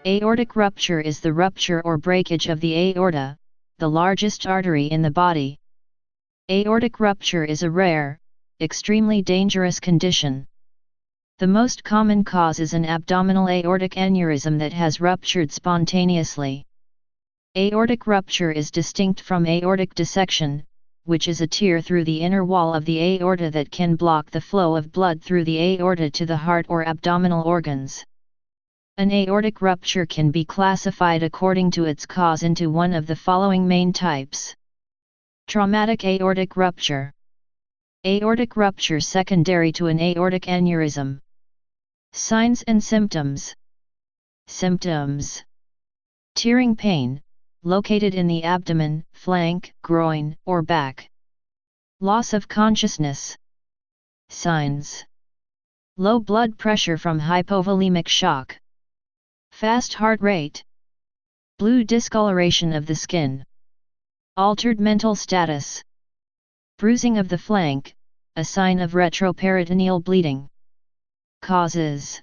Aortic rupture is the rupture or breakage of the aorta, the largest artery in the body. Aortic rupture is a rare, extremely dangerous condition. The most common cause is an abdominal aortic aneurysm that has ruptured spontaneously. Aortic rupture is distinct from aortic dissection, which is a tear through the inner wall of the aorta that can block the flow of blood through the aorta to the heart or abdominal organs. An aortic rupture can be classified according to its cause into one of the following main types. Traumatic aortic rupture. Aortic rupture secondary to an aortic aneurysm. Signs and symptoms. Symptoms: tearing pain, located in the abdomen, flank, groin, or back. Loss of consciousness. Signs: low blood pressure from hypovolemic shock. Fast heart rate. Blue discoloration of the skin. Altered mental status. Bruising of the flank, a sign of retroperitoneal bleeding. Causes.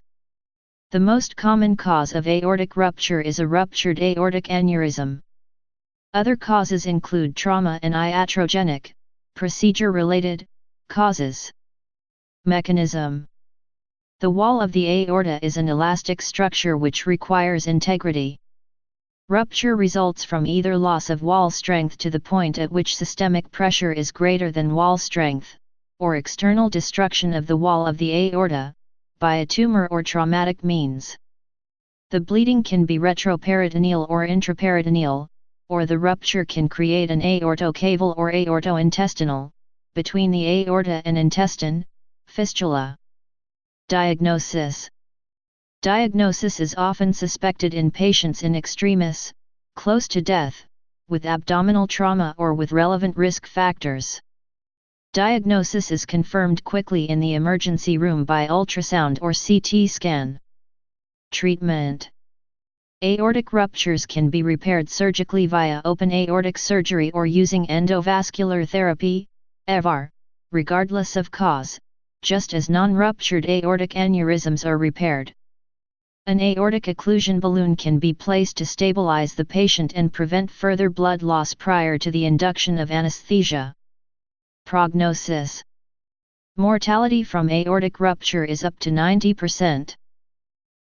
The most common cause of aortic rupture is a ruptured aortic aneurysm. Other causes include trauma and iatrogenic, procedure-related, causes. Mechanism. The wall of the aorta is an elastic structure which requires integrity. Rupture results from either loss of wall strength to the point at which systemic pressure is greater than wall strength, or external destruction of the wall of the aorta, by a tumor or traumatic means. The bleeding can be retroperitoneal or intraperitoneal, or the rupture can create an aortocaval or aortointestinal, between the aorta and intestine, fistula. Diagnosis. Diagnosis is often suspected in patients in extremis, close to death, with abdominal trauma or with relevant risk factors. Diagnosis is confirmed quickly in the emergency room by ultrasound or CT scan. Treatment. Aortic ruptures can be repaired surgically via open aortic surgery or using endovascular therapy, EVAR, regardless of cause, just as non-ruptured aortic aneurysms are repaired. An aortic occlusion balloon can be placed to stabilize the patient and prevent further blood loss prior to the induction of anesthesia. Prognosis. Mortality from aortic rupture is up to 90%.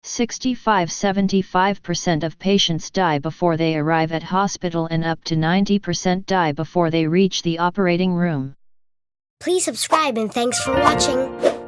65–75% of patients die before they arrive at hospital and up to 90% die before they reach the operating room. Please subscribe and thanks for watching.